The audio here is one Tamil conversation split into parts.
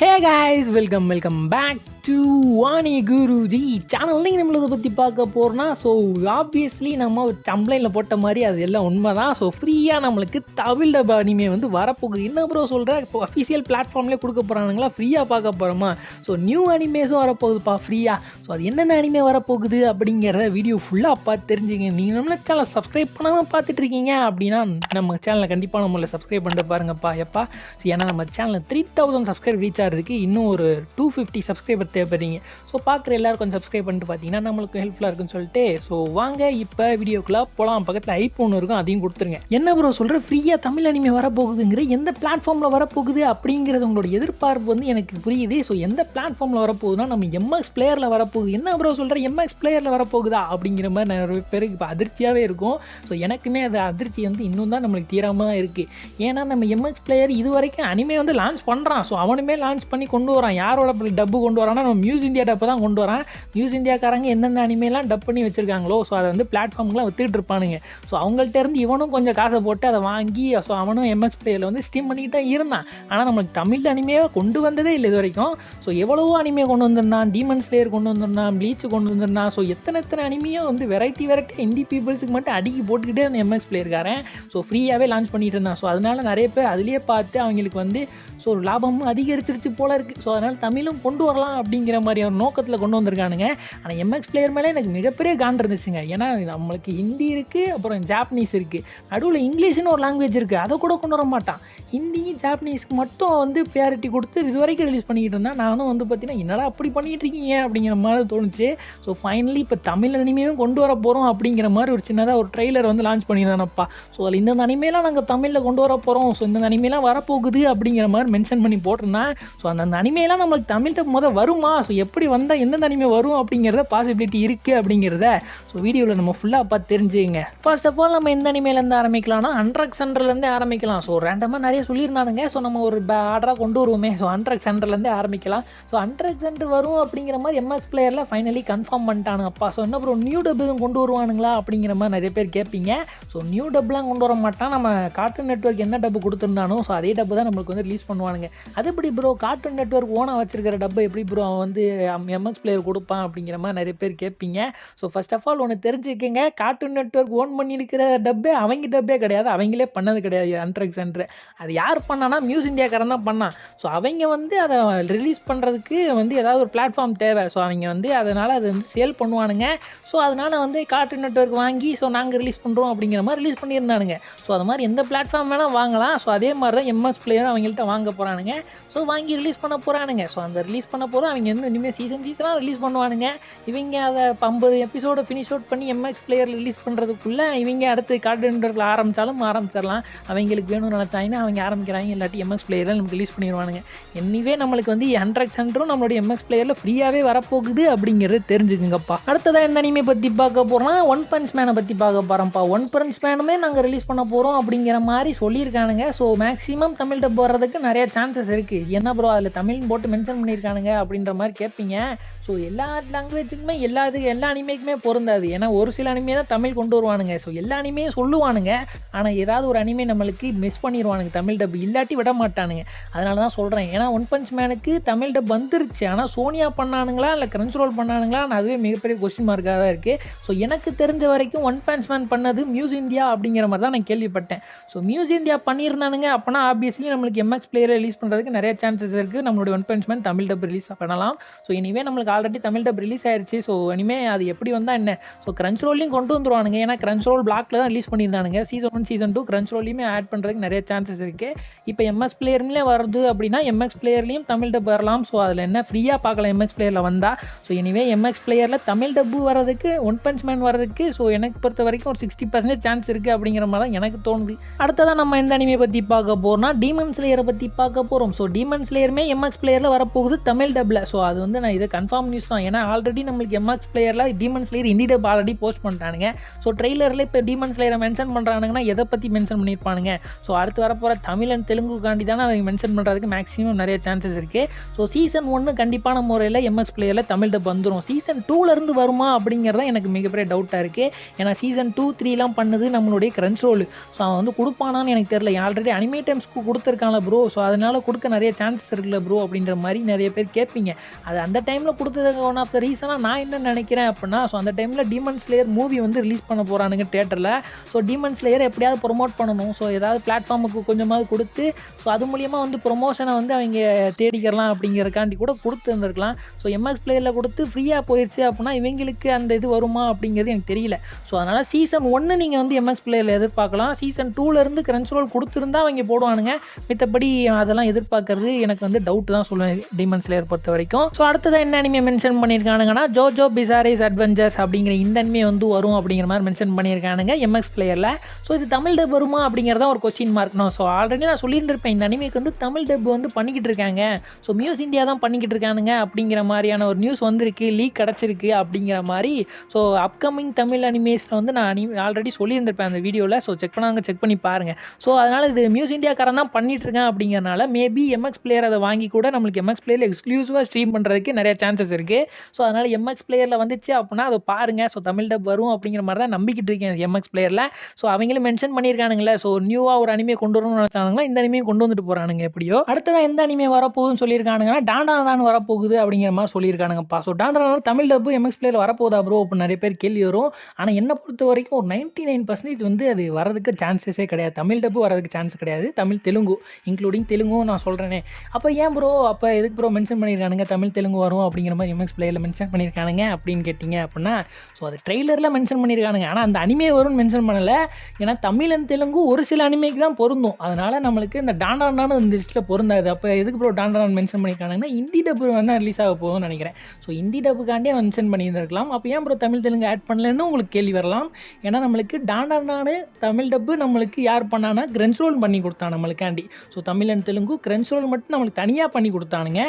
Hey guys welcome back to Vani Guruji channel. நம்மளை பற்றி பார்க்க போகிறோன்னா ஆப்வியஸ்லி நம்ம டம்ப்ளைனில் போட்ட மாதிரி அது எல்லாம் உண்மை தான். ஃப்ரீயாக நம்மளுக்கு தமிழ் டப் அனிமே வரப்போகுது. என்ன ப்ரோ சொல்கிறேன், இப்போ அஃபிஷியல் பிளாட்ஃபார்ம்லேயே கொடுக்க போகிறானுங்களா, ஃப்ரீயாக பார்க்க போகிறோமா? நியூ அனிமேஸும் வரப்போகுதுப்பா ஃப்ரீயாக. அது என்னென்ன அனிமே வரப்போகுது அப்படிங்கிறத வீடியோ ஃபுல்லாக பார்த்து தெரிஞ்சுங்க. நீங்கள் நம்ம சேனலை சப்ஸ்கிரைப் பண்ணாமல் பார்த்துட்ருக்கீங்க அப்படின்னா நம்ம சேனலை கண்டிப்பாக நம்மளை சப்ஸ்கிரைப் பண்ணிட்டு பாருங்கப்பா எப்பா. ஏன்னா நம்ம சேனலில் 3000 சப்ஸ்கிரைப் ரீச் ஆகிறதுக்கு இன்னும் ஒரு 250 சப்ஸ்கிரைபர் தேவைப்படுறீங்க. பார்க்குற எல்லோரும் கொஞ்சம் சப்ஸ்கிரைப் பண்ணிட்டு பார்த்தீங்கன்னா நம்மளுக்கு ஹெல்ப்ஃபுல்லாக இருக்குன்னு சொல்லிட்டு வாங்க இப்போ வீடியோக்குள்ளே போகலாம். பக்கத்தில் ஐஃபோன் இருக்கும், அதையும் கொடுத்துருங்க. என்ன ப்ரோ சொல்கிற, ஃப்ரீயாக தமிழ் அனிமே வரப்போகுதுங்கிற, எந்த பிளாட்ஃபார்மில் வரப்போகுது அப்படிங்கிறது உங்களோட எதிர்பார்ப்பு எனக்கு புரியுது. எந்த பிளாட்ஃபார்மில் வரப்போகுதுன்னா நம்ம எம்எக்ஸ் பிளேயரில் வரப்போகுது. என்ன ப்ரோ சொல்கிற, எம்எக்ஸ் பிளேயரில் வரப்போகுதா அப்படிங்கிற மாதிரி நிறைய பேருக்கு இப்போ அதிர்ச்சியாகவே இருக்கும். எனக்குமே அது அதிர்ச்சி இன்னும் தான் நம்மளுக்கு தீராமல் தான் இருக்குது. ஏன்னா நம்ம எம்எக்ஸ் பிளேயர் இது வரைக்கும் அனிமே லான்ச் பண்ணுறான். அவனுமே லான்ச் பண்ணி கொண்டு வரான். யாரோட டப்பு கொண்டு வரான்னா நம்ம மியூஸ் இந்தியா டப்பு தான் கொண்டு வரான். மியூஸ் இந்தியாக்காரங்க எந்தெந்த அனிமேலாம் டப் பண்ணி வச்சுருக்காங்களோ அதை பிளாட்ஃபார்முக்குலாம் வித்துக்கிட்டு இருப்பானுங்க. அவங்கள்ட்ட இருந்து இவனும் கொஞ்சம் காசை போட்டு அதை வாங்கி அவனும் எம்எக்ஸ் பிளேயரில் ஸ்ட்ரீம் பண்ணிக்கிட்டு தான் இருந்தான். ஆனால் நம்மளுக்கு தமிழ் அனிமையாக கொண்டு வந்ததே இல்லை இது வரைக்கும். எவ்வளவோ அனிமே கொண்டு வந்திருந்தான். டீமன் ஸ்லேயர் கொண்டு வந்திருந்தான், ப்ளீச் கொண்டு வந்திருந்தான். எத்தனை அனிமையும் வெரைட்டி ஹிந்தி பீப்புள்ஸுக்கு மட்டும் அடிக்கி போட்டுக்கிட்டே அந்த எம்எக்ஸ் பிளேயர்காரன் ஃப்ரீயாகவே லான்ச் பண்ணிட்டு இருந்தான். அதனால நிறைய பேர் அதுலேயே பார்த்து அவங்களுக்கு லாபமும் அதிகரிச்சிருச்சு போல இருக்குது. அதனால் தமிழும் கொண்டு வரலாம் அப்படிங்கிற மாதிரி ஒரு நோக்கத்தில் கொண்டு வந்திருக்கானுங்க. ஆனால் எம்எக்ஸ் பிளேயர் மேலே எனக்கு மிகப்பெரிய காண்ட் இருந்துச்சுங்க. ஏன்னா நம்மளுக்கு ஹிந்தி இருக்குது, அப்புறம் ஜாப்பனீஸ் இருக்குது, நடுவில் இங்கிலீஷ்னு ஒரு லாங்குவேஜ் இருக்குது, அதை கூட கொண்டு வர மாட்டான். ஹிந்தி ஜாப்பனீஸ்க்கு மட்டும் ப்ரியாரிட்டி கொடுத்து இது வரைக்கும் ரிலீஸ் பண்ணிக்கிட்டு இருந்தேன். நானும் பார்த்தீங்கன்னா என்னடா அப்படி பண்ணிகிட்டு இருக்கீங்க அப்படிங்கிற மாதிரி தோணுச்சு. ஃபைனலி இப்போ தமிழ் அனிமையும் கொண்டு வர போகிறோம் அப்படிங்கிற மாதிரி ஒரு சின்னதாக ஒரு ட்ரெய்லர் லான்ச் பண்ணியிருந்தானப்பா. அதில் இந்த அனிமையெல்லாம் நாங்கள் தமிழில் கொண்டு வர போகிறோம், இந்த அனிமையெல்லாம் வரப்போகுது அப்படிங்கிற மாதிரி மென்ஷன் பண்ணி போட்டிருந்தேன். அந்த அனிமையெல்லாம் நம்மளுக்கு தமிழ் டப் வருமா, எப்படி வந்தால் எந்தெந்த அனிமே வரும் அப்படிங்கிறத பாசிபிலிட்டி இருக்குது அப்படிங்கிறத வீடியோவில் நம்ம ஃபுல்லாக பார்த்து தெரிஞ்சுங்க. ஃபர்ஸ்ட் ஆஃப் ஆல் நம்ம எந்த அனிமேலேருந்து ஆரம்பிக்கலாம்னா அண்ட்ரக் சென்டர்லேருந்தே ஆரம்பிக்கலாம். ரேண்டமாக நிறைய சொல்லியிருந்தானுங்க. நம்ம ஒரு ஆர்டராக கொண்டு வருவோமே. அண்ட்ரக் சென்டர்லேருந்தே ஆரம்பிக்கலாம். அண்ட்ரக் சென்டர் வரும் அப்படிங்கிற மாதிரி எம்எக்ஸ் பிளேயரில் ஃபைனலி கன்ஃபார்ம் பண்ணிட்டானுங்கப்பா. என்ன ப்ரோ நியூ டப் எதுவும் கொண்டு வருவானுங்களா அப்படிங்கிற மாதிரி நிறைய பேர் கேட்பீங்க. நியூ டப்லாம் கொண்டு வர மாட்டான். நம்ம கார்ட்டூன் நெட்வொர்க் என்ன டப்பு கொடுத்துருந்தானோ அதே டப்பு தான் நம்மளுக்கு ரிலீஸ் பண்ணுவானுங்க. அது எப்படி ப்ரோ கார்ட்டூன் நெட்வொர்க் ஓனாக வச்சிருக்கிற டப்பை எப்படி ப்ரோ அவன் எம்எக்ஸ் பிளேயர் கொடுப்பான் அப்படிங்கிற மாதிரி நிறைய பேர் கேட்பீங்க. ஃபர்ஸ்ட் ஆஃப் ஆல் ஒன்று தெரிஞ்சுக்கங்க, கார்ட்டூன் நெட்வொர்க் ஓன் பண்ணியிருக்கிற டப்பே அவங்க டப்பே கிடையாது, அவங்களே பண்ணது கிடையாது. அண்ட்ரக் சென்டர் அது யார் பண்ணானா மியூஸ் இந்தியாக்காரன் தான் பண்ணான். அவங்க அதை ரிலீஸ் பண்ணுறதுக்கு ஏதாவது ஒரு பிளாட்ஃபார்ம் தேவை. அவங்க அதனால் அதை சேல் பண்ணுவானுங்க. அதனால் கார்ட்டூன் நெட்வொர்க் வாங்கி நாங்கள் ரிலீஸ் பண்ணுறோம் அப்படிங்கிற மாதிரி ரிலீஸ் பண்ணியிருந்தானுங்க. அது மாதிரி எந்த பிளாட்ஃபார்ம் வேணால் வாங்கலாம். அதே மாதிரி தான் எம்எக்ஸ் பிளேயர் அவங்கள்ட்ட வாங்க போகிறானுங்க. வாங்கி ரிலீஸ் பண்ண போகிறானுங்க. அந்த ரிலீஸ் பண்ண போகிறோம் அவங்க இனிமேல் சீசனாக ரிலீஸ் பண்ணுவானுங்க. இவங்க அதை 50 எபிசோடு ஃபினிஷ் அவுட் பண்ணி எம்எக்ஸ் பிளேயர் ரிலீஸ் பண்ணுறதுக்குள்ளே இவங்க அடுத்து கார்ட்டூன் நெட்வொர்க்கில் ஆரம்பிச்சிடலாம். அவங்களுக்கு வேணும்னு நினச்சாங்கன்னா அவங்க ஆரம்பிக்கிறாங்க, இல்லாட்டி எம்எக்ஸ் பிளேயரில் நமக்கு ரிலீஸ் பண்ணிடுவானுங்க. எனிவே நம்மளுக்கு அண்ட்ரக் சென்டரும் நம்மளுடைய எம்எக்ஸ் பிளேயரில் ஃப்ரீயாகவே வரப்போகுது அப்படிங்கிறது தெரிஞ்சுக்குங்கப்பா. அடுத்ததாக இந்த அனிமே பற்றி பார்க்க போகிறோம்னா ஒன் பஞ்ச் மேனை பற்றி பார்க்க போகிறோம்ப்பா. ஒன் பஞ்ச் மேனுமே நாங்கள் ரிலீஸ் பண்ண போகிறோம் அப்படிங்கிற மாதிரி சொல்லியிருக்கானுங்க. மேக்ஸிமம் தமிழ் டப் வர்றதுக்கு நிறைய சான்சஸ் இருக்குது. என்ன ப்ரோ அதில் தமிழ்னு போட்டு மென்ஷன் பண்ணியிருக்கானுங்க அப்படின்ற மாதிரி கேட்பீங்க. எல்லா லாங்குவேஜுக்குமே எல்லா அனிமேக்குமே பொருந்தாது. ஏன்னா ஒரு சில அனிமே தான் தமிழ் கொண்டு வருவானுங்க. எல்லா அனிமையும் சொல்லுவானுங்க. ஆனால் ஏதாவது ஒரு அனிமே நம்மளுக்கு மிஸ் பண்ணிடுவானுங்க தமிழ் டப், இல்லாட்டி விட மாட்டானுங்க. அதனால தான் சொல்கிறேன். ஏன்னா ஒன் பஞ்ச் மேனுக்கு தமிழ் டப் வந்துருச்சு. ஆனால் சோனியா பண்ணானுங்களா இல்லை கிரன்ச் ரோல் பண்ணானுங்களா, அதுவே மிகப்பெரிய கொஸ்டின் மார்க்காக தான் இருக்குது. எனக்கு தெரிஞ்ச வரைக்கும் ஒன் பஞ்ச் மேன் பண்ணது மியூஸ் இந்தியா அப்படிங்கிற மாதிரி தான் நான் கேள்விப்பட்டேன். மியூஸ் இந்தியா பண்ணியிருந்தானுங்க அப்படின்னா ஆப்வியஸ்லி நம்மளுக்கு எம்எக்ஸ் பிளேயரை ரிலீஸ் பண்ணுறதுக்கு நிறைய சான்சஸ் இருக்குது. நம்மளுடைய one punch man Tamil dub release பண்ணலாம். இனிமே நம்மளுக்கு ஆல்ரெடி தமிழ் டப் ரிலீஸ் ஆயிடுச்சு. இனிமேல் அது எப்படி வந்தால் என்ன, கிரன்ச் ரோல்லையும் கொண்டு வந்துருவானுங்க. ஏன்னா கிரன்ச் ரோல் பிளாக்ல தான் ரிலீஸ் பண்ணியிருந்தானுங்க. சீசன் 1 சீசன் 2 கிரன்ச் ரோல்லையுமே ஆட் பண்ணுறதுக்கு நிறைய சான்சஸ் இருக்குது. இப்போ எம்எக்ஸ் பிளேயர்லேயே வருது அப்படின்னா எம்எக்ஸ் பிளேயர்லையும் தமிழ் டப் வரலாம். அதில் என்ன ஃப்ரீயாக பார்க்கலாம் எம்எக்ஸ் பிளேயரில் வந்தால். இனிவே எம்எக்ஸ் பிளேயரில் தமிழ் டப்பு வரதுக்கு ஒன் பஞ்ச் மேன் வரதுக்கு எனக்கு பொறுத்த வரைக்கும் ஒரு 60% சான்ஸ் இருக்குது அப்படிங்கிற மாதிரி தான் எனக்கு தோணுது. அடுத்ததான் நம்ம எந்த அனிமே பற்றி பார்க்க போகிறோம்னா டீமன் ஸ்லேயரை பற்றி பார்க்க போகிறோம். டீமன் ஸ்லேயருமே எம்எக்ஸ் பிளேயரில் வரப்போகுது தமிழ் டப்பில். அது நான் இதை கன்ஃபார்ம் நியூஸ் தான். ஏன்னா ஆல்ரெடி நம்மளுக்கு எம்எக்ஸ் பிளேயரில் demon slayer Hindi dub already post பண்ணிட்டானுங்க. ட்ரெய்லரில் இப்போ டீமன் ஸ்லேயரை மென்ஷன் பண்ணுறானுங்கன்னா எதை பற்றி மென்ஷன் பண்ணியிருப்பானுங்க. அடுத்து வரப்போகிற தமிழ் அண்ட் தெலுங்குக்காண்டி தானே அவங்க மென்ஷன் பண்ணுறதுக்கு மேக்ஸிமம் நிறைய சான்சஸ் இருக்குது. சீசன் 1 கண்டிப்பான முறையில் எம்எக்ஸ் பிளேயரில் தமிழ் டப் வந்துடும். சீசன் 2லேருந்து வருமா அப்படிங்கிறதான் எனக்கு மிகப்பெரிய டவுட்டாக இருக்குது. ஏன்னா சீசன் 2, 3லாம் பண்ணுது நம்மளுடைய கிரன்ச் ரோல். அவன் கொடுப்பானான்னு எனக்கு தெரியல. ஆல்ரெடி அனிமே டைம்ஸ்க்கு கொடுத்துருக்காங்களா ப்ரோ. அதனால கொடுக்க நிறைய சான்சஸ் இருக்குல்ல ப்ரோ அப்படின்ற மாதிரி நிறைய பேர் கேட்பீங்க. அது அந்த டைமில் கொடுத்ததுக்கு ஒன் ஆஃப் த ரீசனாக நான் என்ன நினைக்கிறேன் அப்படின்னா, ஸோ அந்த டைமில் டீமன் ஸ்லேயர் மூவி வந்து ரிலீஸ் பண்ண போகிறானுங்க தியேட்டரில். ஸோ டீமன் ஸ்லேயர் எப்படியாவது ப்ரொமோட் பண்ணணும். ஸோ ஏதாவது பிளாட்ஃபார்முக்கு கொஞ்சமாவது கொடுத்து ஸோ அது மூலியமாக வந்து ப்ரொமோஷனை வந்து அவங்க தேடிக்கலாம் அப்படிங்கிறக்காண்டி கூட கொடுத்துருந்துருக்கலாம். ஸோ எம்எக்ஸ் பிளேயரில் கொடுத்து ஃப்ரீயாக போயிடுச்சு அப்படின்னா இவங்களுக்கு அந்த இது வருமா அப்படிங்கிறது எனக்கு தெரியல. ஸோ அதனால் சீசன் 1 நீங்கள் வந்து எம்எக்ஸ் பிளேயரில் எதிர்பார்க்கலாம். சீசன் 2லேருந்து கிரன்ச்ரோல் கொடுத்துருந்தா அவங்க போடுவானுங்க. மித்தபடி அதெல்லாம் எதிர்பார்க்கறது எனக்கு வந்து டவுட் தான் சொல்லுவேன் டீமன் ஸ்லேயர் பொறுத்த வரைக்கும். ஸோ அடுத்ததான் என்ன அனிமே மென்ஷன் பண்ணியிருக்கானுங்கன்னா, ஜோஜோ பிசாரிஸ் அட்வென்ச்சர்ஸ் அப்படிங்கிற இந்த அனிமே வந்து வரும் அப்படிங்கிற மாதிரி மென்ஷன் பண்ணியிருக்கானுங்க எம்எக்ஸ் பிளேயரில். ஸோ இது தமிழ் டப் வருமா அப்படிங்கிறதான் ஒரு கொஸ்டின் மார்க்ணும். ஸோ ஆல்ரெடி நான் சொல்லியிருந்திருப்பேன் இந்த அனிமேக்கு வந்து தமிழ் டப் வந்து பண்ணிக்கிட்டு இருக்காங்க. ஸோ மியூஸ் இந்தியா தான் பண்ணிக்கிட்டு இருக்கானுங்க அப்படிங்கிற மாதிரியான ஒரு நியூஸ் வந்திருக்கு, லீக் கிடச்சிருக்கு அப்படிங்கிற மாதிரி. ஸோ அப்கமிங் தமிழ் அனிமேஸில் வந்து நான் ஆல்ரெடி சொல்லியிருந்திருப்பேன் அந்த வீடியோவில். ஸோ செக் பண்ணி பாருங்கள். ஸோ அதனால் இது மியூஸ் இந்தியாக்காரன் தான் பண்ணிட்டு இருக்கேன் அப்படிங்கிறனால மேபி எம்எக்ஸ் பிளேயர் அதை வாங்கி கூட நம்மளுக்கு எம்எக்ஸ் பிளேயரில் எக்ஸ்க்ளூசிவாக ஸ்ட்ரீம் பண்ணுறதுக்கு நிறைய சான்சஸ் இருக்குது. ஸோ அதனால் எம்எக்ஸ் பிளேயரில் வந்துச்சு அப்படின்னா அதை பாருங்கள். ஸோ தமிழ் டப் வரும் அப்படிங்கிற மாதிரி தான் நம்பிக்கிட்டு இருக்கேன் எம்எக்ஸ் பிளேயரில். ஸோ அவங்களும் மென்ஷன் பண்ணியிருக்கானுங்களே, ஸோ நியூவாக ஒரு அனிமே கொண்டு வரணும்னு நினச்சானுங்களா, இந்த அனிமையும் கொண்டு வந்துட்டு போகிறானுங்க. எப்படியோ அடுத்ததான் எந்த அனிமே வரப்போகுதுன்னு சொல்லியிருக்கானுங்கன்னா, டாண்டான் வரப்போகுது அப்படிங்கிற மாதிரி சொல்லியிருக்கானுங்கப்பா. ஸோ டாண்டான் தமிழ் டப்பு எம்எக்ஸ் பிளேயர் வரப்போதா ப்ரோ அப்படின்னு நிறைய பேர் கேள்வி வரும். ஆனால் என்னை பொறுத்த வரைக்கும் ஒரு 99% வந்து அது வரதுக்கு சான்சஸே கிடையாது. தமிழ் டப்பு வரதுக்கு சான்ஸ் கிடையாது. தமிழ் தெலுங்கு இன்க்ளூடிங் தெலுங்கும் நான் சொல்கிறேனே. அப்போ ஏன் ப்ரோ அப்போ எதுக்கு ப்ரோ மென்ஷன் பண்ணியிருக்கானுங்க தமிழ் தெலுங்கு வரும் அப்படிங்கிற மாதிரி எம்எக்ஸ் பிளேயரில் மென்ஷன் பண்ணியிருக்கானுங்க அப்படின்னு கேட்டிங்க அப்படின்னா, ஸோ அது ட்ரெய்லரில் மென்ஷன் பண்ணியிருக்கானுங்க. ஆனால் அந்த அனிமே வரும்னு மென்ஷன் பண்ணலை. ஏன்னா தமிழ் அண்ட் தெலுங்கு ஒரு சில அனிமேக்கு தான் பொருந்தும். அதனால் நம்மளுக்கு இந்த டாண்டானான்னு இந்த லிஸ்ட்டில் பொருந்தாது. அப்போ எதுக்கு ப்ரோ டாண்டான் மென்ஷன் பண்ணியிருக்கானுங்கன்னா, ஹிந்தி டப்பு வேணால் ரிலீஸ் ஆக போகும்னு நினைக்கிறேன். ஸோ ஹிந்தி டப்புக்காண்டியே மென்ஷன் பண்ணியிருந்திருக்கலாம். அப்போ ஏன் ப்ரோ தமிழ் தெலுங்கு ஆட் பண்ணலன்னு உங்களுக்கு கேள்வி வரலாம். ஏன்னா நம்மளுக்கு டாண்டானான்னு தமிழ் டப்பு நம்மளுக்கு யார் பண்ணானா கிரன்ச்ரோல் பண்ணி கொடுத்தான் நம்மளுக்காண்டி. ஸோ தமிழ் அண்ட் தெலுங்கு கிரன்ச்ரோல் மட்டும் நம்மளுக்கு தனியாக பண்ணி கொடுத்தானுங்க.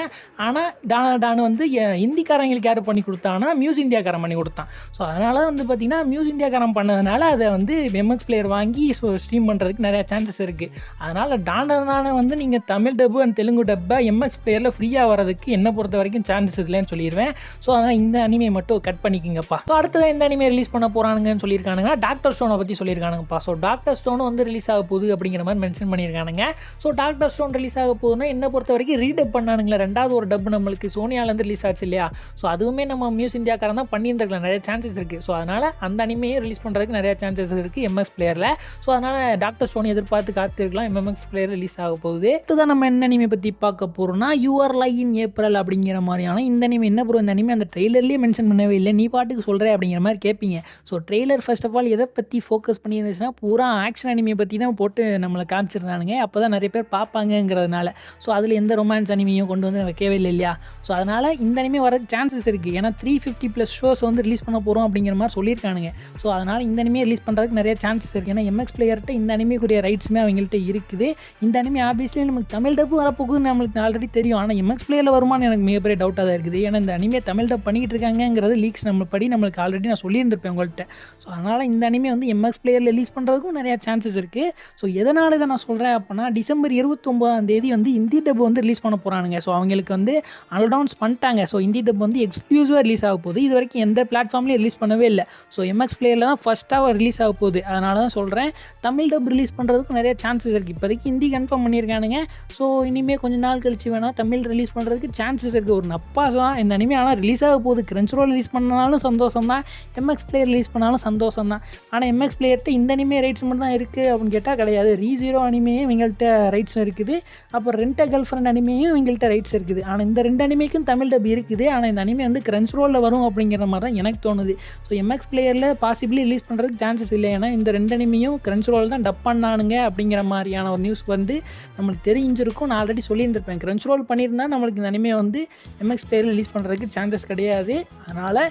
ஆனால் டானு வந்து ஹிந்திக்காரங்களுக்கு யார் பண்ணி கொடுத்தானா மியூஸ் இந்தியாக்காரன் பண்ணி கொடுத்தான். ஸோ அதனால் வந்து பார்த்திங்கன்னா மியூஸ் இந்தியாக்காரன் பண்ணதுனால அதை வந்து எம்எக்ஸ் பிளேயர் வாங்கி ஸோ ஸ்ட்ரீம் பண்ணுறதுக்கு நிறையா சான்சஸ் இருக்குது. அதனால் டானு வந்து நீங்கள் தமிழ் டப்பு அண்ட் தெலுங்கு டப்பை எம்எக்ஸ் பிளேயரில் ஃப்ரீயாக வரதுக்கு என்னை பொறுத்த வரைக்கும் சான்சஸ் இல்லைன்னு சொல்லிடுவேன். ஸோ அதனால் இந்த அனிமே மட்டும் கட் பண்ணிக்கிங்கப்பா. ஸோ அடுத்ததான் இந்த அனிமே ரிலீஸ் பண்ண போகிறானுங்கன்னு சொல்லியிருக்கானுங்க. டாக்டர் ஸ்டோனை பற்றி சொல்லியிருக்கானுங்கப்பா. ஸோ டாக்டர் ஸ்டோன் வந்து ரிலீஸ் ஆக போகுது அப்படிங்கிற மாதிரி மென்ஷன் பண்ணியிருக்கானுங்க. ஸோ டாக்டர் ஸ்டோன் ரிலீஸ் ஆக போகுதுன்னா என்னை பொறுத்த வரைக்கும் ரீடப் பண்ணானுங்களே, ரெண்டாவது ஒரு டப் நம்மளுக்கு சோனியாலேருந்து ரிலீஸ் ஆச்சு இல்லையா. ஸோ அதுவுமே நம்ம மியூஸ் இந்தியாக்காரன் தான் பண்ணியிருந்துருக்கலாம். நிறைய சான்சஸ் இருக்குது. ஸோ அதனால் அந்த அனிமையை ரிலீஸ் பண்ணுறதுக்கு நிறைய சான்சஸ் இருக்குது எம்எக்ஸ் பிளேயரில். ஸோ அதனால் டாக்டர் ஸ்டோன் எதிர்பார்த்து காத்திருக்கலாம். எம்எக்ஸ் பிளேயர் ரிலீஸ் ஆக போகுது. இதுதான் நம்ம என்ன அனிமே பற்றி பார்க்க போகிறோம்னா, யூஆர் லைக் இன் ஏப்ரல் அப்படிங்கிற மாதிரியான இந்த அனிமே. என்ன ப்ரோ இந்த அனிமே அந்த ட்ரெய்லர்லேயே மென்ஷன் பண்ணவே இல்லை, நீ பாட்டுக்கு சொல்கிறேன் அப்படிங்கிற மாதிரி கேட்பீங்க. So trailer first of all எதை பற்றி ஃபோக்கஸ் பண்ணியிருந்துச்சுன்னா பூரா ஆக்ஷன் அனிமே பற்றி தான் போட்டு நம்மளை காமிச்சிருந்தானுங்க. அப்போ தான் நிறைய பேர் பார்ப்பாங்கங்கிறதுனால. ஸோ அதில் எந்த ரொமான்ஸ் அனிமையும் கொண்டு வந்து வைக்கவே இல்லை இல்லையா. ஸோ அதனால் இந்த அனிமே வரதுக்கு சான்சஸ் இருக்குது. ஏன்னா 350+ ஷோஸ் வந்து ரிலீஸ் பண்ண போகிறோம் அப்படிங்கிற மாதிரி சொல்லியிருக்கானுங்க. ஸோ அதனால் இந்த அனிமே ரிலீஸ் பண்ணுறதுக்கு நிறைய சான்சஸ் இருக்குது. ஏன்னா எம்எக்ஸ் பிளேயர்கிட்ட இந்த அனிமேக்குரிய ரைட்ஸுமே அவங்கள்ட்ட இருக்குது. இந்த அனிமே ஆப்வியஸ்லி நமக்கு தமிழ் டப்பு வரப்போகுதுன்னு நம்மளுக்கு ஆல்ரெடி தெரியும். ஆனால் எம்எக்ஸ் பிளேயரில் வருமானு எனக்கு மிகப்பெரிய டவுட்டாக தான் இருக்குது. ஏன்னா இந்த அனிமே தமிழ் டப் பண்ணிக்கிட்டு இருக்காங்கிறது லீக்ஸ் நம்மளுக்கு ஆல்ரெடி நான் சொல்லியிருந்திருப்பேன் உங்கள்கிட்ட. ஸோ அதனால் இந்த அனிமே வந்து எம்எக்ஸ் பிளேயரில் ரிலீஸ் பண்ணுறதுக்கும் நிறையா சான்சஸ் இருக்குது. ஸோ எதனால் இதை நான் சொல்கிறேன் அப்படின்னா, டிசம்பர் 29 வந்து ஹிந்தி டப் வந்து ரிலீஸ் பண்ண போகிறானுங்க. ஸோ அவங்களுக்கு வந்து அனௌன்ஸ் பண்ணிட்டாங்க. ஸோ ஹிந்தி டப் வந்து எக்ஸ்க்ளூசிவாக ரிலீஸ் ஆக போகுது. இது வரைக்கும் எந்த பிளாட்ஃபார்ம்லேயும் ரிலீஸ் பண்ணவே இல்லை. ஸோ எம்எக்ஸ் பிளேயரில் தான் ஃபஸ்ட்டாக ரிலீஸ் ஆக போகுது. அதனால தான் சொல்கிறேன் தமிழ் டப் ரிலீஸ் பண்ணுறதுக்கு நிறைய சான்சஸ் இருக்குது. இப்போதைக்கு ஹிந்தி கன்ஃபார்ம் பண்ணியிருக்கானுங்க. ஸோ இனிமேல் கொஞ்சம் நாள் கழிச்சு வேணால் தமிழ் ரிலீஸ் பண்ணுறதுக்கு சான்சஸ் இருக்குது. ஒரு நப்பாஸ் தான் இந்த அனிமே. ஆனால் ரிலீஸ் ஆக போகுது. கிரன்ச்ரோல் ரிலீஸ் பண்ணாலும் சந்தோஷம் தான், எம்எக்ஸ் பிளேயர் ரிலீஸ் பண்ணாலும் சந்தோஷம் தான். ஆனால் எம்எக்ஸ் பிளேயர்கிட்ட இந்த அனிமே ரைட்ஸ் மட்டும் தான் இருக்குது அப்படின்னு கேட்டால் கிடையாது. ரீ0 அனிமையும் இவங்கள்ட்ட ரைட்ஸும் இருக்குது. அப்புறம் ரெண்ட் அ கேர்ள் ஃப்ரெண்ட் அனிமையும் இவங்கள்ட்ட ரைட்ஸ் இருக்குது. ஆனால் இந்த ரெண்டு அனிமைக்கும் தமிழ் டப் இருக்குது. ஆனால் இந்த அனிமே வந்து கிரன்ச்ரோலில் வரும் அப்படிங்கிற மாதிரி தான் எனக்கு தோணுது. ஸோ எம்எக்ஸ் பிளேயரில் பாசிபிளி ரிலீஸ் பண்ணுறதுக்கு சான்சஸ் இல்லை. ஏன்னா இந்த ரெண்டு அனிமையும் கிரன்ச்ரோல் தான் டப் பண்ணானுங்க அப்படிங்கிற மாதிரியான ஒரு நியூஸ் வந்து நம்மளுக்கு தெரிஞ்சிருக்கும். நான் ஆல்ரெடி சொல்லியிருந்திருப்பேன். கிரன்ச்ரோல் பண்ணியிருந்தால் நம்மளுக்கு இந்த அனிமே வந்து எம்எக்ஸ் பிளேயரில் ரிலீஸ் பண்ணுறதுக்கு சான்சஸ் கிடையாது. அதனால்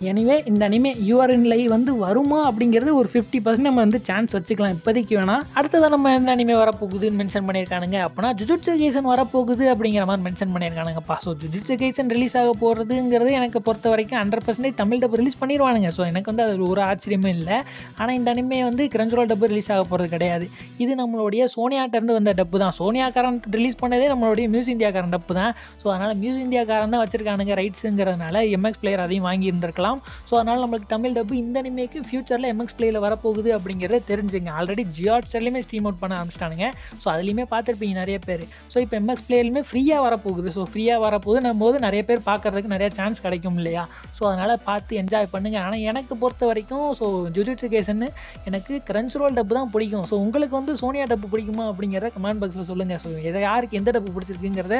எனிவே இந்த அனிமே யூஆர் இன் லைவ் வந்து வருமா அப்படிங்கிறது ஒரு 50% நம்ம வந்து சான்ஸ் வச்சுக்கலாம் இப்போதைக்கு வேணாம். அடுத்ததான் நம்ம எந்த அனிமே வரப்போகுதுன்னு மென்ஷன் பண்ணியிருக்கானுங்க அப்படின்னா, ஜுஜுட்சு கைசன் வரப்போகுது அப்படிங்கிற மாதிரி மென்ஷன் பண்ணியிருக்கானுங்கப்பா. ஸோ ஜுஜுட்சு கைசன் ரிலீஸ் ஆக போகிறதுங்கிறது எனக்கு பொறுத்த வரைக்கும் 100% தமிழ் டப் ரிலீஸ் பண்ணிடுவானுங்க. ஸோ எனக்கு வந்து அது ஒரு ஆச்சரியமே இல்லை. ஆனால் இந்த அனிமே வந்து கிரன்ச்ரோல் டப்பு ரிலீஸ் ஆக போகிறது கிடையாது. இது நம்மளுடைய சோனியாட்டேருந்து வந்த டப்பு தான். சோனியாக்காரன் ரிலீஸ் பண்ணதே நம்மளுடைய மியூஸ் இந்தியாக்காரன் டப்பு தான். ஸோ அதனால் மியூஸ் இந்தியாக்காரன் தான் வச்சிருக்கானுங்க ரைட்ஸுங்கிறதுனால எம்எக்ஸ் பிளேயர் அதையும் வாங்கி இருந்திருக்கலாம். ஸோ அதனால் நம்மளுக்கு தமிழ் டப்பு இந்த அனிமேக்கு ஃபியூச்சரில் எம்எக்ஸ் பிளேயில் வரப்போகுது அப்படிங்கிறத தெரிஞ்சுங்க. ஆல்ரெடி ஜியோ ஹாட்ஸ்டார்லையுமே ஸ்ட்ரீம் அவுட் பண்ண ஆரம்பிச்சிட்டானுங்க. ஸோ அதுலேயுமே பார்த்துருப்பீங்க தெரியும் நிறைய பேர். ஸோ இப்போ எம்எக்ஸ் பிளேயருமே ஃப்ரீயாக வரப்போகுது. ஸோ ஃப்ரீயாக வரப்போகுதுன்னும் போது நிறைய பேர் பார்க்குறதுக்கு நிறைய சான்ஸ் கிடைக்கும் இல்லையா? ஸோ அதனால் பார்த்து என்ஜாய் பண்ணுங்கள். ஆனால் எனக்கு பொறுத்த வரைக்கும் ஸோ ஜுஜுட்சு கைசன் எனக்கு கிரன்ச்ரோல் டப்பு தான் பிடிக்கும். ஸோ உங்களுக்கு வந்து சோனியா டப்பு பிடிக்குமா அப்படிங்கிறத கமெண்ட் பாக்ஸில் சொல்லுங்கள். ஸோ யாருக்கு எந்த டப்பு பிடிச்சிருக்குங்கிறத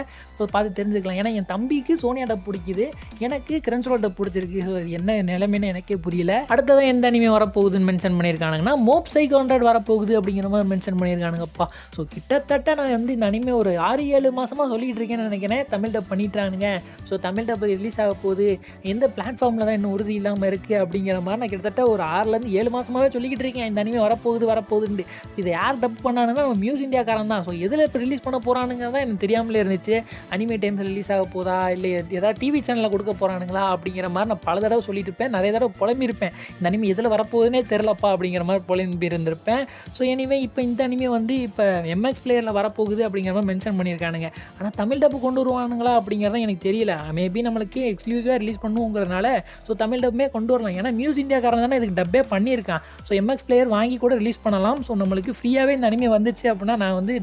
பார்த்து தெரிஞ்சுக்கலாம். ஏன்னா என் தம்பிக்கு சோனியா டப்பு பிடிக்குது, எனக்கு கிரன்ச்ரோல் டப்பு பிடிச்சிருக்கு. ஸோ என்ன நிலைமைன்னு எனக்கே புரியல. அடுத்ததான் எந்த அனிமே வரப்போகுதுன்னு மென்ஷன் பண்ணியிருக்கானுங்கன்னா மோப் சைக்கோ 100 வரப்போகுது அப்படிங்கிற மாதிரி மென்ஷன் பண்ணியிருக்கானுங்கப்பா. ஸோ கிட்டத்தட்ட நான் வந்து இந்த அனிமே ஒரு 6-7 மாதமாக சொல்லிகிட்டு இருக்கேன்னு நினைக்கிறேன். தமிழ் டப் பண்ணிட்டானுங்க. ஸோ தமிழ் டப் ரிலீஸ் ஆக போகுது, எந்த பிளாட்ஃபார்மில் தான் இன்னும் உறுதி இல்லாமல் இருக்குது அப்படிங்கிற மாதிரி நான் கிட்டத்தட்ட ஒரு 6-7 மாதமாகவே சொல்லிக்கிட்டு இருக்கேன் இந்த அனிமே வரப்போகுதுன்ட்டு. இதை யார் டப் பண்ணானுங்கன்னா மியூஸ் இந்தியாக்காரன் தான். ஸோ எதில் இப்போ ரிலீஸ் பண்ண போகிறானுங்க தான் எனக்கு தெரியாமலே இருந்துச்சு. அனிமே டைம்ஸ் ரிலீஸ் ஆக போதா இல்லை ஏதாவது டிவி சேனலில் கொடுக்க போகிறானுங்களா அப்படிங்கிற மாதிரி நான் பல தடவை சொல்லிட்டு இருப்பேன், நிறைய தடவை புலம்பியிருப்பேன். இந்த அனிமே எதில் வரப்போகுதுன்னே தெரிலப்பா அப்படிங்கிற மாதிரி புலம்பி இருந்திருப்பேன். ஸோ எனிவே இப்போ இந்த அனிமே வந்து இப்போ எம்எக்ஸ் பிளேயரில் வரப்போகுது அப்படிங்கிற மாதிரி மென்ஷன் பண்ணியிருக்கானுங்க. ஆனால் தமிழ் டப்பு கொண்டு வருவானுங்களா அப்படிங்கிறத எனக்கு தெரியல. மேபி நம்மளுக்கு எக்ஸ்க்ளூசிவாக ரிலீஸ் பண்ணுங்கிறனால ஸோ தமிழ் டப்புமே கொண்டு வரலாம். ஏன்னா மியூஸ் இந்தியாக்காரன் தானே இதுக்கு டப்பே பண்ணியிருக்கான். ஸோ எம்எக்ஸ் பிளேயர் வாங்கி கூட ரிலீஸ் பண்ணலாம். ஸோ நம்மளுக்கு ஃப்ரீயாகவே இந்த அனிமே வந்துச்சு அப்படின்னா நான் வந்து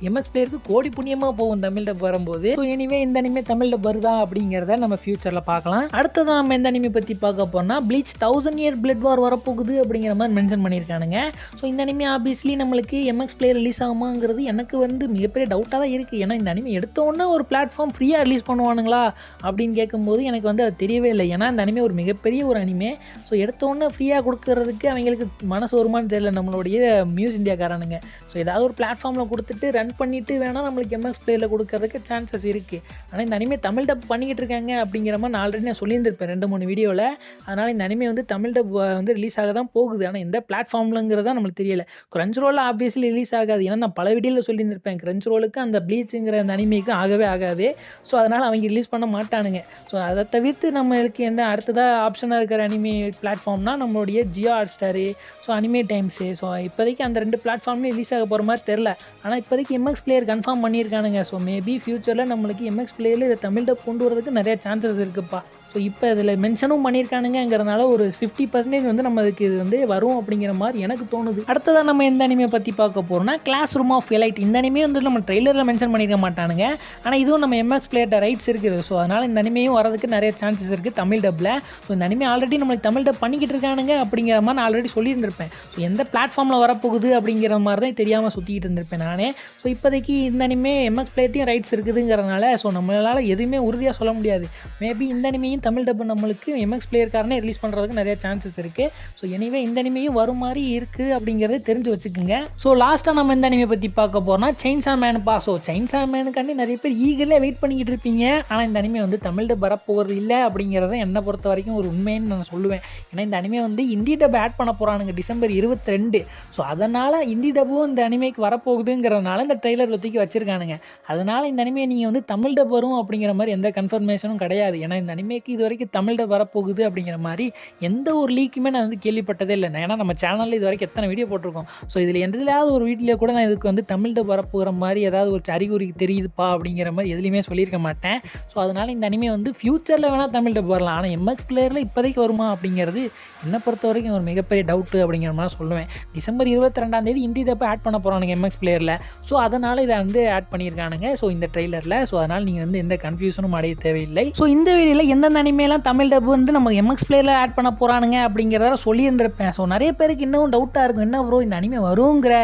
எம்எக்ஸ் பிளேயருக்கு கோடி புண்ணியமாக போகும் தமிழ் டப் வரும்போது. ஸோ எனிவே இந்த அனிமே தமிழ் டப் வருதா அப்படிங்கிறத நம்ம ஃபியூச்சரில் பார்க்கலாம். அடுத்ததான் நம்ம இந்த அனிமே பற்றி பார்க்க போனால் ப்ளீச் 1000 இயர் பிளட் வார் வரப்போகுது அப்படிங்கிற மாதிரி மென்ஷன் பண்ணியிருக்கானுங்க. ஸோ இந்த அனிமே ஆப்வியஸ்லி நம்மளுக்கு எம்எக்ஸ் பிளேயர் ரிலீஸ் ஆகுமாங்கிறது எனக்கு வந்து மிகப்பெரிய டவுட்டாக தான் இருக்குது. ஏன்னா இந்த அனிமே எடுத்தோன்னே ஒரு பிளாட்ஃபார்ம் ஃப்ரீயாக ரிலீஸ் பண்ணுவானுங்களா அப்படின்னு கேட்கும்போது எனக்கு வந்து அது தெரியவே இல்லை. ஏன்னா இந்த அனிமே ஒரு மிகப்பெரிய ஒரு அனிமே. ஸோ எடுத்தோன்னே ஃப்ரீயாக கொடுக்கறதுக்கு அவங்களுக்கு மனசு வருமானு தெரியல நம்மளுடைய மியூஸ் இந்தியாக்காரனுங்க. ஸோ ஏதாவது ஒரு பிளாட்ஃபார்மில் கொடுத்துட்டு ரன் பண்ணிவிட்டு வேணால் நம்மளுக்கு எம்எக்ஸ் பிளேயரில் கொடுக்கறதுக்கு சான்சஸ் இருக்குது. ஆனால் இந்த அனிமே தமிழ் டப் பண்ணிக்கிட்டு இருக்காங்க அப்படிங்கிற மாதிரி நான் ஆல்ரெடி சொல்லியிருந்திருப்பேன் 2-3 வீடியோவில். அதனால் இந்த அனிமே வந்து தமிழ் டப் வந்து ரிலீஸ் ஆக தான் போகுது. ஆனால் எந்த பிளாட்ஃபார்ம்லங்கிறதா நம்மளுக்கு தெரியல. கிரன்ச்ரோலில் ஆப்வியஸ்லி ரிலீஸ் ஆகாது. ஏன்னா நான் பல வீடியோவில் சொல்லியிருந்திருப்பேன் கிரன்ச்ரோலுக்கு அந்த ப்ளீச்சுங்கிற அந்த அனிமேக்கு ஆகவே ஆகாது. ஸோ அதனால் அவங்க ரிலீஸ் பண்ண மாட்டானுங்க. ஸோ அதை தவிர்த்து நம்மளுக்கு எந்த அடுத்ததாக ஆப்ஷனாக இருக்கிற அனிமே பிளாட்ஃபார்ம்னா நம்மளுடைய Jio Hotstar, so anime times. So இப்போதைக்கு அந்த 2 பிளாட்ஃபார்ம்லேயும் ரிலீஸ் ஆக போகிற மாதிரி தெரில. ஆனால் இப்போதைக்கு எம்எக்ஸ் பிளேயர் கன்ஃபார்ம் பண்ணியிருக்கானுங்க. ஸோ மேபி ஃபியூச்சரில் நம்மளுக்கு எம்எக்ஸ் பிளேயரில் இதை தமிழ் டப் கொண்டு வரதுக்கு நிறைய சான்சஸ் இருக்குப்பா. ஸோ இப்போ இதில் மென்ஷனும் பண்ணியிருக்கானுங்கிறதுனால ஒரு 50% வந்து நம்மளுக்கு இது வந்து வரும் அப்படிங்கிற மாதிரி எனக்கு தோணுது. அடுத்ததாக நம்ம எந்த அனிமே பற்றி பார்க்க போகிறோம்னா கிளாஸ் ரூம் ஆஃப் எலைட். இந்த அனிமே வந்து நம்ம ட்ரெய்லரில் மென்ஷன் பண்ணியிருக்க மாட்டானுங்க. ஆனால் இதுவும் நம்ம எம்எக்ஸ் பிளேயர்ட்ட ரைட்ஸ் இருக்குது. ஸோ அதனால் இந்த அனிமையும் வரதுக்கு நிறைய சான்சஸ் இருக்குது தமிழ் டப்பில். ஸோ இந்த அனிமே ஆல்ரெடி நம்மளுக்கு தமிழ் டப் பண்ணிக்கிட்டு இருக்கானுங்க அப்படிங்கிற மாதிரி நான் ஆல்ரெடி சொல்லியிருந்திருப்பேன். ஸோ எந்த பிளாட்ஃபார்மில் வரப்போகுது அப்படிங்கிற மாதிரி தான் தெரியாமல் சுற்றிக்கிட்டு இருந்திருப்பேன் நானே. ஸோ இப்போதைக்கு இந்த அனிமே எம்எக்ஸ் பிளேயர்ட்டையும் ரைட்ஸ் இருக்குதுங்கிறதுனால ஸோ நம்மளால் எதுவுமே உறுதியாக சொல்ல முடியாது. மேபி இந்த அனிமையும் தமிழ் டப்பு நம்மளுக்கு எம்எக்ஸ் பிளேயர்காரனே ரிலீஸ் பண்ணுறதுக்கு நிறைய சான்சஸ் இருக்குது. ஸோ எனிவே இந்த அனிமையும் வரும் மாதிரி இருக்குது அப்படிங்கிறத தெரிஞ்சு வச்சுக்கோங்க. ஸோ லாஸ்ட்டாக நம்ம இந்த அனிமே பற்றி பார்க்க போகிறோம்னா செயின்சா மேனுப்பா. ஸோ செயின்சா மேனுக்காண்டி நிறைய பேர் ஈகர்லேயே வெயிட் பண்ணிக்கிட்டு இருப்பீங்க. ஆனால் இந்த அனிமே வந்து தமிழ் டப் வரப்போகிறது இல்லை அப்படிங்கிறத என்னை பொறுத்த வரைக்கும் ஒரு உண்மைன்னு நான் சொல்லுவேன். ஏன்னா இந்த அனிமே வந்து ஹிந்தி டப் ஆட் பண்ண போகிறானுங்க டிசம்பர் 22. ஸோ அதனால் ஹிந்தி டப்பும் இந்த அனிமேக்கு வரப்போகுதுங்கிறதுனால இந்த ட்ரெய்லரில் தூக்கி வச்சிருக்கானுங்க. அதனால் இந்த அனிமே நீங்கள் வந்து தமிழ் டப் வரும் அப்படிங்கிற மாதிரி எந்த கன்ஃபர்மேஷனும் கிடையாது. ஏன்னா இந்த அனிமேக்கு இது வரைக்கும் தமிழ் டப் வரப்போகுது அப்படிங்கிற மாதிரி எந்த ஒரு லீக்குமே நான் வந்து கேள்விப்பட்டதே இல்லை. ஏன்னா நம்ம சேனலில் இது வரைக்கும் எத்தனை வீடியோ போட்டிருக்கோம். ஸோ இதில் எதுலையாவது ஒரு வீட்டில் கூட நான் இதுக்கு வந்து தமிழ் டப் வரப்போகிற மாதிரி ஏதாவது ஒரு அறிகுறி தெரியுதுப்பா அப்படிங்கிற மாதிரி எதுலையுமே சொல்லியிருக்க மாட்டேன். ஸோ அதனால் இந்த அனிமே வந்து ஃப்யூச்சரில் வேணால் தமிழ் டப் வரலாம். ஆனால் எம்எக்ஸ் பிளேயரில் இப்போதைக்கு வருமா அப்படிங்கிறது என்னை பொறுத்த வரைக்கும் ஒரு மிகப்பெரிய டவுட்டு அப்படிங்கிற மாதிரி சொல்லுவேன். டிசம்பர் 22 ஹிந்தி டப்பை ஆட் பண்ண போகிறானுங்க எம்எக்ஸ் பிளேயரில். ஸோ அதனால் இதை வந்து ஆட் பண்ணியிருக்கானுங்க ஸோ இந்த ட்ரெய்லரில். ஸோ அதனால் நீங்கள் வந்து எந்த கன்ஃபியூஷனும் அடைய தேவையில்லை. ஸோ இந்த வீடியோவில் எந்தெந்த அனிமேலாம் தமிழ் டப் வந்து நம்ம எம்எக்ஸ் பிளேயரில் ஆட் பண்ண போகிறானுங்க அப்படிங்கிறத சொல்லியிருந்திருப்பேன். ஸோ நிறைய பேருக்கு இன்னும் டவுட்டாக இருக்கும், என்ன ப்ரோ இந்த அனிமே வருங்கிற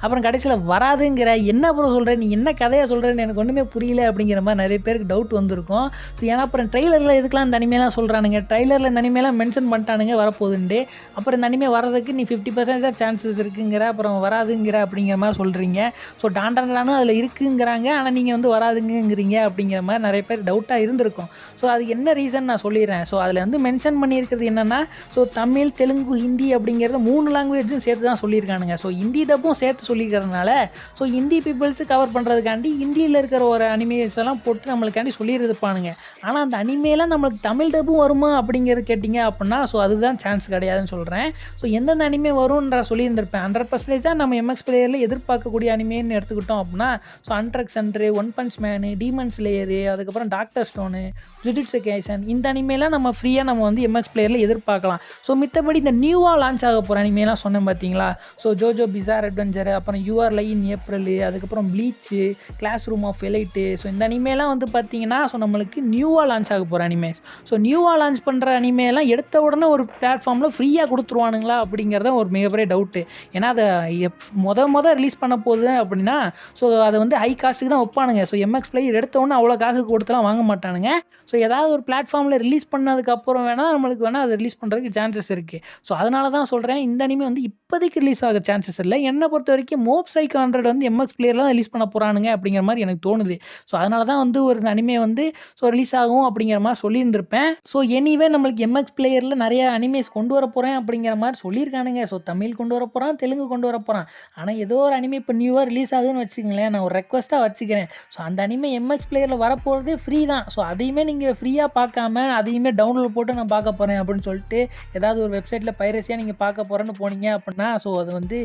அப்புறம் கடைசியில் வராதுங்கிற, என்ன ப்ரோ சொல்கிற நீ என்ன கதையாக சொல்கிறேன்னு எனக்கு ஒன்றுமே புரியல அப்படிங்கிற மாதிரி நிறைய பேருக்கு டவுட் வந்திருக்கும். ஸோ ஏன்னா அப்புறம் ட்ரெய்லரில் எதுக்கெலாம் இந்த அனிமேலாம் சொல்கிறானுங்க, ட்ரெய்லரில் இந்த அனிமேலாம் மென்ஷன் பண்ணிட்டானுங்க வரப்போகுதுண்டு, அப்புறம் இந்த அனிமே வரதுக்கு நீ 50% தான் சான்சஸ் இருக்குங்கிற, அப்புறம் வராதுங்கிற அப்படிங்கிற மாதிரி சொல்கிறீங்க. ஸோ டாண்டானும் அதில் இருக்குங்கிறாங்க, ஆனால் நீங்கள் வந்து வராதுங்கிறீங்க அப்படிங்கிற மாதிரி நிறைய பேர் டவுட்டாக இருந்திருக்கும். ஸோ அது என்ன ரீசன் நான் சொல்லிடுறேன். ஸோ அதில் வந்து மென்ஷன் பண்ணியிருக்கிறது என்னென்னா ஸோ தமிழ், தெலுங்கு, ஹிந்தி அப்படிங்கிறத 3 லாங்குவேஜும் சேர்த்து தான் சொல்லியிருக்கானுங்க. ஸோ ஹிந்தி டப்பும் சேர்த்து சொல்லியிருக்கிறதுனால ஸோ ஹிந்தி பீப்புள்ஸு கவர் பண்ணுறதுக்காண்டி ஹிந்தியில் இருக்கிற ஒரு அனிமேஸ் எல்லாம் போட்டு நம்மளுக்காண்டி சொல்லியிருப்பானுங்க. ஆனால் அந்த அனிமேலாம் நம்மளுக்கு தமிழ் டப்பும் வருமா அப்படிங்கிறது கேட்டிங்க அப்படின்னா ஸோ அதுதான் சான்ஸ் கிடையாதுன்னு சொல்கிறேன். ஸோ எந்தெந்த அனிமே வரும்ன்ற சொல்லியிருந்திருப்பேன். 100% நம்ம எம்எக்ஸ் பிளேயரில் எதிர்பார்க்கக்கூடிய அனிமேன்னு எடுத்துக்கிட்டோம் அப்படின்னா so hunter x hunter, one punch man, demon slayer, அதுக்கப்புறம் டாக்டர் ஸ்டோனு, ஜுஜுட்சு கைசன், இந்த அனிமேலாம் நம்ம ஃப்ரீயாக நம்ம வந்து எம்எக்ஸ் பிளேயரில் எதிர்பார்க்கலாம். ஸோ மித்தபடி இந்த நியூவாக லான்ச் ஆக போகிற அனிமேலாம் சொன்னேன் பார்த்தீங்களா, ஸோ ஜோஜோ பிசார் அட்வென்ச்சர், அப்புறம் யூஆர் லை இன் ஏப்ரல், அதுக்கப்புறம் Bleach, classroom of elite, so இந்த அனிமேலாம் வந்து பார்த்தீங்கன்னா ஸோ நம்மளுக்கு நியூவாக லான்ச் ஆக போகிற அனிமேஸ். ஸோ நியூவாக லான்ச் பண்ணுற அனிமேலாம் எடுத்த உடனே ஒரு பிளாட்ஃபார்மில் ஃப்ரீயாக கொடுத்துருவானுங்களா அப்படிங்கிறத ஒரு மிகப்பெரிய டவுட்டு. ஏன்னா அதை மொதல் ரிலீஸ் பண்ண போகுது அப்படின்னா ஸோ அதை வந்து ஹை காஸ்ட்டுக்கு தான் வைப்பானுங்க. ஸோ எம்எக்ஸ் பிளேயர் எடுத்த உடனே அவ்வளோ காசுக்கு கொடுத்துலாம் வாங்க மாட்டானுங்க. ஸோ ஏதாவது ஒரு பிளாட்ஃபார்மில் ரிலீஸ் பண்ணதுக்கப்புறம் வேணால் நம்மளுக்கு வேணால் அதை ரிலீஸ் பண்ணுறதுக்கு சான்சஸ் இருக்குது. ஸோ அதனால தான் சொல்கிறேன், இந்த அனிமே வந்து இப்போதைக்கு ரிலீஸ் ஆக சான்சஸ் இல்லை. என்னை பொறுத்த வரைக்கும் மோப் சைக்கோ 100 வந்து எம்எக்ஸ் பிளேயரில் தான் ரிலீஸ் பண்ண போகிறானுங்க அப்படிங்கிற மாதிரி எனக்கு தோணுது. ஸோ அதனால தான் வந்து ஒரு அனிமே வந்து ஸோ ரிலீஸ் ஆகும் அப்படிங்கிற மாதிரி சொல்லியிருந்திருப்பேன். ஸோ எனிவே நம்மளுக்கு எம்எக்ஸ் பிளேயரில் நிறைய அனிமேஸ் கொண்டு வர போகிறேன் அப்படிங்கிற மாதிரி சொல்லியிருக்கானுங்க. ஸோ தமிழ் கொண்டு வர போகிறான், தெலுங்கு கொண்டு வர போகிறான். ஆனால் ஏதோ ஒரு அனிமே இப்போ நியூவாக ரிலீஸ் ஆகுதுன்னு வச்சுக்கங்களேன், நான் ஒரு ரெக்வஸ்ட்டாக வச்சுக்கிறேன். ஸோ அந்த அனிமே எம்எக்ஸ் பிளேயரில் வரப்போகிறதே ஃப்ரீ தான். ஸோ அதையுமே நீங்கள் ஃப்ரீயாக பார்க்காம அதையுமே டவுன்லோட் போட்டு நான் பார்க்க போகிறேன் அப்படின்னு சொல்லிட்டு ஏதாவது ஒரு வெப்சைட்டில் பைரசியாக நீங்கள் பார்க்க போகிறேன்னு போனீங்க அப்படின்னா ஸோ அது வந்து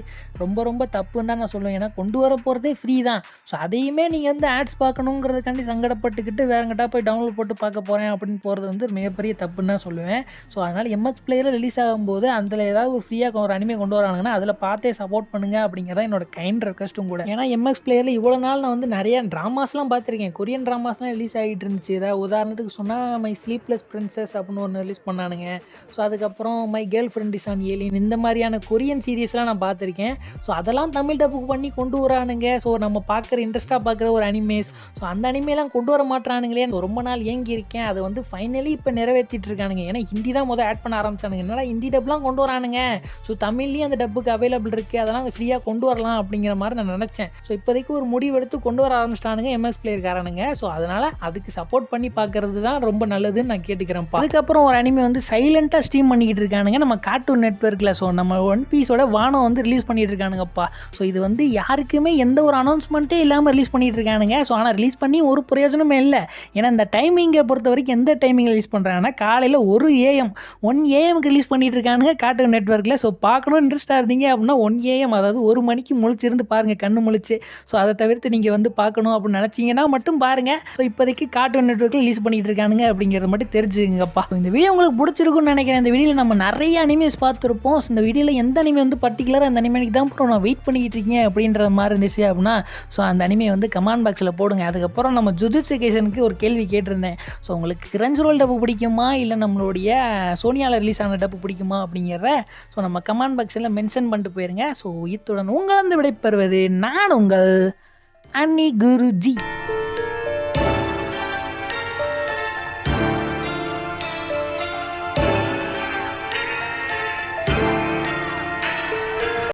ரொம்ப ரொம்ப தப்புன்னு தான் நான் சொல்லுவேன். ஏன்னா கொண்டு வர போகிறதே ஃப்ரீ தான். ஸோ அதையுமே நீங்கள் வந்து ஆட்ஸ் பார்க்கணுங்கிறதுக்காண்டி சங்கடப்பட்டுக்கிட்டு வேறங்கிட்ட போய் டவுன்லோட் போட்டு பார்க்க போகிறேன் அப்படின்னு போகிறது வந்து மிகப்பெரிய தப்புன்னு தான் சொல்லுவேன். ஸோ அதனால் எம்எக்ஸ் பிளேயரில் ரிலீஸ் ஆகும்போது அதில் ஏதாவது ஒரு ஃப்ரீயாக ஒரு அனிமே கொண்டு வராங்கன்னா அதில் பார்த்தே சப்போர்ட் பண்ணுங்கள் அப்படிங்கிறத என்னோட கைண்ட் ரெக்வஸ்ட்டும் கூட. ஏன்னா எம்எக்ஸ் பிளேயரில் இவ்வளோ நாள் நான் வந்து நிறைய ட்ராமாஸ்லாம் பார்த்துருக்கேன். கொரியன் ட்ராமாஸ்லாம் ரிலீஸ் ஆகிட்டு இருந்துச்சு. ஏதாவது உதாரணத்துக்கு சொன்னால் மை ஸ்லீப்லெஸ் பிரின்சஸ் அப்படின்னு ஒன்று ரிலீஸ் பண்ணானுங்க. ஸோ அதுக்கப்புறம் my girl friend is on alien, இந்த மாதிரியான கொரியன் சீரீஸ்லாம் நான் பார்த்துருக்கேன். ஸோ அதெல்லாம் தமிழ் டப்புக்கு பண்ணி கொண்டு வரானுங்க. ஸோ நம்ம பார்க்குற இன்ட்ரெஸ்ட்டாக பார்க்குற ஒரு அனிமேஸ், ஸோ அந்த அனிமேலாம் கொண்டு வர மாட்டானுங்களே. ரொம்ப நாள் ஏங்கி இருக்கேன். அதை வந்து ஃபைனலி இப்போ நிறைவேற்றிட்டு இருக்கானுங்க. ஏன்னா ஹிந்தி தான் ஆட் பண்ண ஆரம்பிச்சானுங்க. என்னடா ஹிந்தி டப்லாம் கொண்டு வரானுங்க, ஸோ தமிழ்லேயும் அந்த டப்புக்கு அவைலபிள் இருக்குது, அதெல்லாம் ஃப்ரீயாக கொண்டு வரலாம் அப்படிங்கிற மாதிரி நான் நினச்சேன். ஸோ இப்போதைக்கு ஒரு முடிவு எடுத்து கொண்டு வர ஆரம்பிச்சிட்டானுங்க எம்எக்ஸ் பிளேயர்காரனுங்க. ஸோ அதனால் அதுக்கு சப்போர்ட் பண்ணி பார்க்குறது தான் ரொம்ப நல்லதுன்னு நான் கேட்டுக்கிறேன். அதுக்கப்புறம் ஒரு அனிமே வந்து சைலண்ட்டாக ஸ்ட்ரீம் பண்ணிக்கிட்டு இருக்கானுங்க நம்ம கார்ட்டூன் நெட்வொர்க்கில். ஸோ நம்ம ஒன் பீஸோட வானம் வந்து ரிலீஸ் பண்ணிட்டு இருக்கானுங்கப்பா. ஸோ இது வந்து யாருக்குமே எந்த ஒரு அனௌன்ஸ்மெண்ட்டே இல்லாமல் ரிலீஸ் பண்ணிட்டு இருக்கானுங்க. ஸோ ஆனால் ரிலீஸ் பண்ணி ஒரு பிரயோஜனமே இல்லை. ஏன்னா இந்த டைமிங்கை பொறுத்த வரைக்கும் எந்த டைமிங்கில் ரிலீஸ் பண்ணுறாங்கன்னா காலையில் 1 AM ரிலீஸ் பண்ணிட்டு இருக்கானுங்க கார்ட்டூன் நெட்வொர்க்கில். ஸோ பார்க்கணும் இன்ட்ரெஸ்ட்டாக இருந்தீங்க அப்படின்னா 1 AM, அதாவது 1 மணிக்கு முழிச்சிருந்து பாருங்கள், கண்ணு முழிச்சு. ஸோ அதை தவிர்த்து நீங்கள் வந்து பார்க்கணும் அப்படின்னு நினச்சிங்கன்னா மட்டும் பாருங்கள். ஸோ இப்போதைக்கு கார்ட்டூன் நெட்வொர்க்கில் ரிலீஸ் பண்ணிட்டு இருக்கானுங்க அப்படிங்கிறத மட்டும் தெரிஞ்சுங்கப்பா. இந்த வீடியோ உங்களுக்கு பிடிச்சிருக்குன்னு நினைக்கிறேன். இந்த வீடியோவில் நம்ம நிறைய அனிமேஸ் பார்த்துருப்போம். ஸோ இந்த வீடியோவில் எந்த அனிமே வந்து பர்டிகுலராக அந்த அனிமேக்கு தான் அப்புறம் நான் வெயிட் பண்ணிக்கிட்டு இருக்கீங்க அப்படின்ற மாதிரி இருந்துச்சு அப்படின்னா ஸோ அந்த அனிமே வந்து கமெண்ட் பாக்ஸில் போடுங்க. அதுக்கப்புறம் நம்ம ஜுஜுட்சு கைசனுக்கு ஒரு கேள்வி கேட்டிருந்தேன். ஸோ உங்களுக்கு கிரன்ச்ரோல் டப்பு பிடிக்குமா இல்லை நம்மளுடைய சோனியாவில் ரிலீஸ் ஆன டப்பு பிடிக்குமா அப்படிங்கிறத ஸோ நம்ம கமெண்ட் பாக்ஸில் மென்ஷன் பண்ணிட்டு போயிருங்க. ஸோ இத்துடன் உங்களந்து விடைபெறுவது நான் உங்கள் அன்னி குருஜி.